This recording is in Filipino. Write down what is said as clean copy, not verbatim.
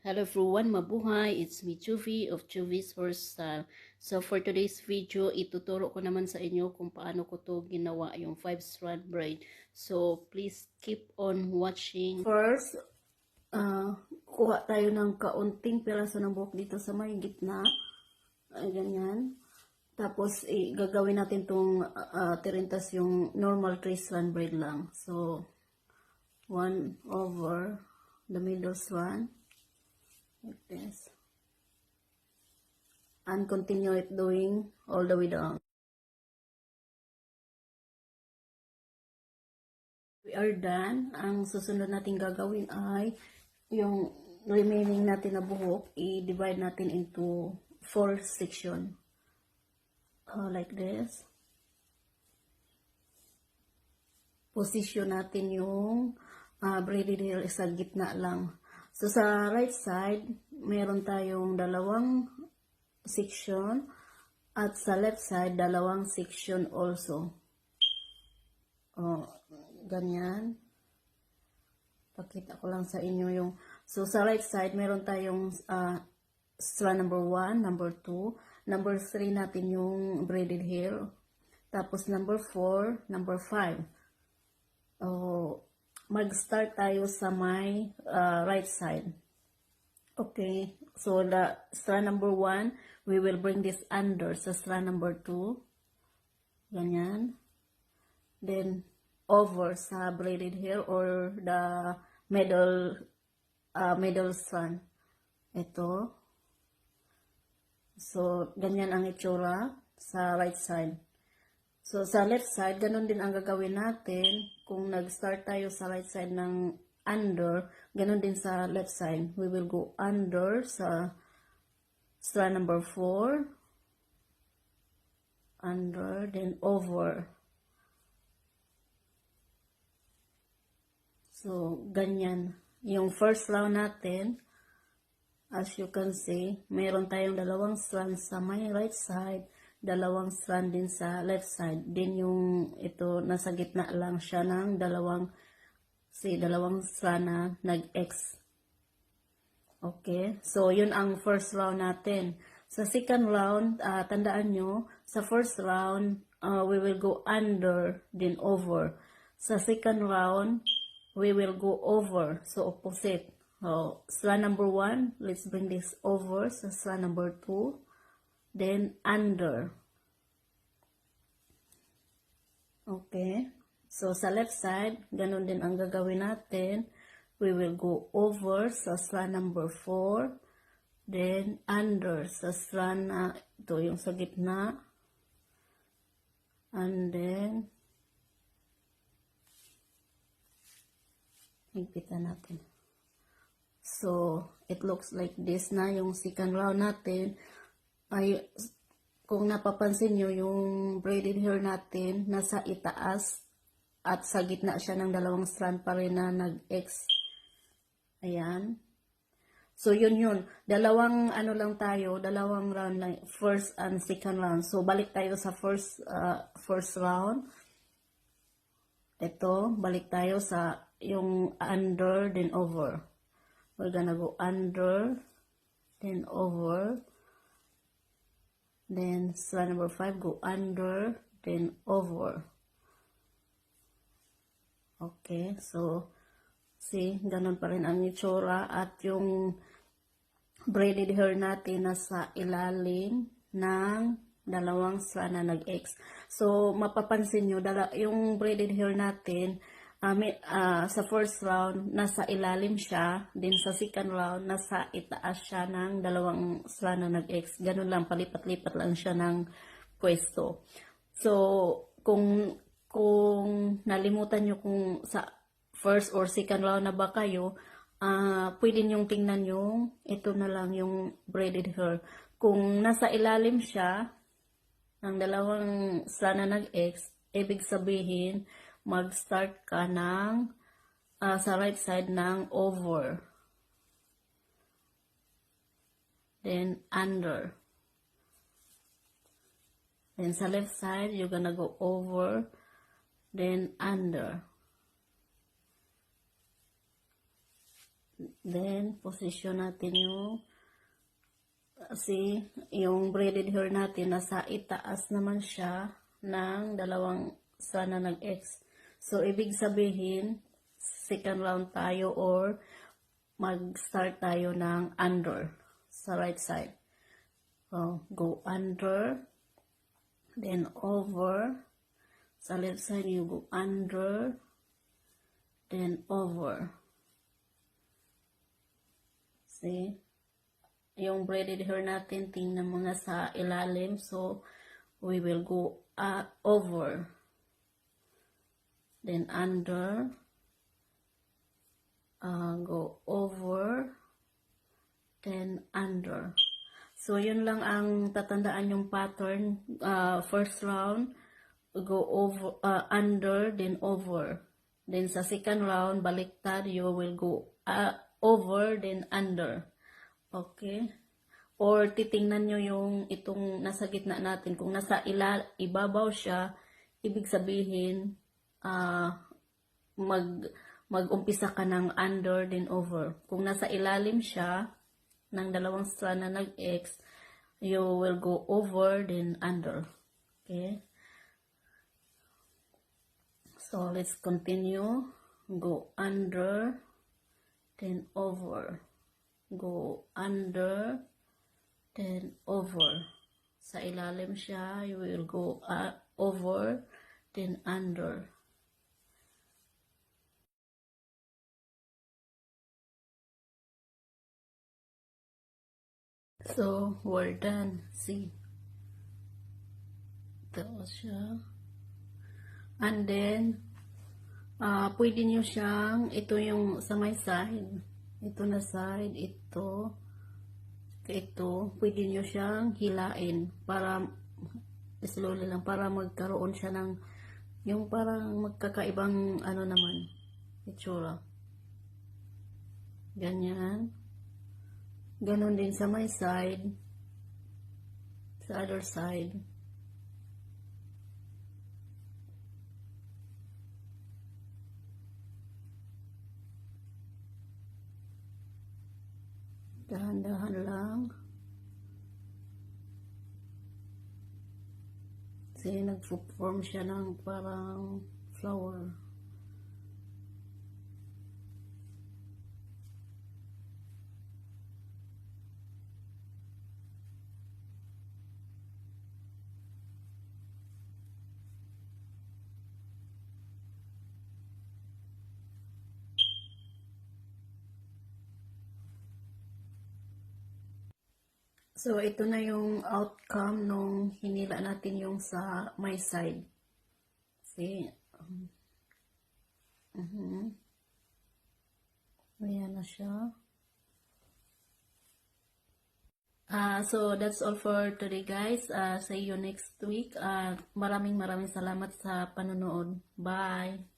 Hello everyone, mabuhay! It's me, Juvie of Juvie's Hairstyle. So for today's video, ituturo ko naman sa inyo kung paano ko to ginawa yung 5-strand braid. So please keep on watching. First, kuha tayo ng kaunting piraso ng buhok dito sa may gitna. Ay, ganyan. Tapos, gagawin natin itong tirintas yung normal 3-strand braid lang. So, 1 over the middle strand. Like this. And continue it doing all the way down. We are done. Ang susunod natin gagawin ay yung remaining natin na buhok, i-divide natin into 4 section. Like this. Position natin yung braided hair sa gitna lang. So, sa right side, meron tayong dalawang section at sa left side, dalawang section also. Ganyan. Pakita ko lang sa inyo yung... So, sa right side, meron tayong strand number 1, number 2, number 3 natin yung braided hair. Tapos, number 4, number 5. Mag-start tayo sa my right side. Okay, so the strand number 1, we will bring this under sa strand number 2. Ganyan. Then, over sa braided hair or the middle strand. Ito. So, ganyan ang itsura sa right side. So, sa left side, ganun din ang gagawin natin. Kung nag-start tayo sa right side ng under, ganun din sa left side. We will go under sa strand number 4. Under, then over. So, ganyan. Yung first round natin, as you can see, mayroon tayong dalawang strand sa my right side, dalawang strand din sa left side. Din yung ito, nasa gitna lang siya ng dalawang strand na nag-X. Okay, so yun ang first round natin. Sa second round, tandaan nyo, sa first round, we will go under, then over. Sa second round, we will go over, so opposite. So, strand number 1, let's bring this over sa strand number 2. Then, under. Okay. So, sa left side, ganun din ang gagawin natin. We will go over sa strand number 4. Then, under sa strand na ito yung sa gitna. And then, higpitan natin. So, it looks like this na yung second round natin. Ay, kung napapansin nyo, yung braided hair natin, nasa itaas at sa gitna siya ng dalawang strand pa rin na nag-X. Ayan. So, yun. Dalawang lang tayo, dalawang round lang, first and second round. So, balik tayo sa first round. Ito, balik tayo sa yung under, then over. We're gonna go under, then over. Then, strand number 5, go under, then over. Okay, so, see, ganun pa rin ang itsura. At yung braided hair natin nasa ilalim ng dalawang strand na nag-X. So, mapapansin nyo, yung braided hair natin, sa first round, nasa ilalim siya. Then sa second round, nasa itaas siya ng dalawang strand na nag-X. Ganun lang, palipat-lipat lang siya ng pwesto. So, kung nalimutan nyo kung sa first or second round na ba kayo, pwede nyong tingnan yung, ito na lang yung braided hair. Kung nasa ilalim siya, ng dalawang strand na nag-X, ibig sabihin, mag-start ka ng sa right side ng over. Then, under. Then, sa left side, you're gonna go over. Then, under. Then, position natin yung braided hair natin, nasa itaas naman siya ng dalawang strand na nag-X. So, ibig sabihin, second round tayo or mag-start tayo ng under sa right side. So, go under, then over. Sa left side, you go under, then over. See? Yung braided hair natin, tingnan mo na sa ilalim. So, we will go over. Then under. Go over. Then under. So, yun lang ang tatandaan yung pattern. First round, go over, under, then over. Then sa second round, baliktad, you will go over, then under. Okay? Or titingnan nyo yung itong nasa gitna natin. Kung nasa ibabaw siya, ibig sabihin, mag-umpisa ka ng under, then over. Kung nasa ilalim siya, ng dalawang strand na nag-X, you will go over, then under. Okay? So, let's continue. Go under, then over. Go under, then over. Sa ilalim siya, you will go over, then under. So, we're done. See? Tapos siya. And then, pwede nyo siyang, ito yung sa may side. Ito na side, ito, pwede nyo siyang hilain para, slowly lang, para magkaroon siya ng, yung parang magkakaibang, ano naman, itsura. Ganyan. Ganon din sa may side, sa other side. Dahan-dahan lang. Kasi nag-form siya ng parang flower. So, ito na yung outcome nung hinila natin yung sa my side. See? Ayan na siya. So, that's all for today, guys. See you next week. Maraming salamat sa panonood. Bye!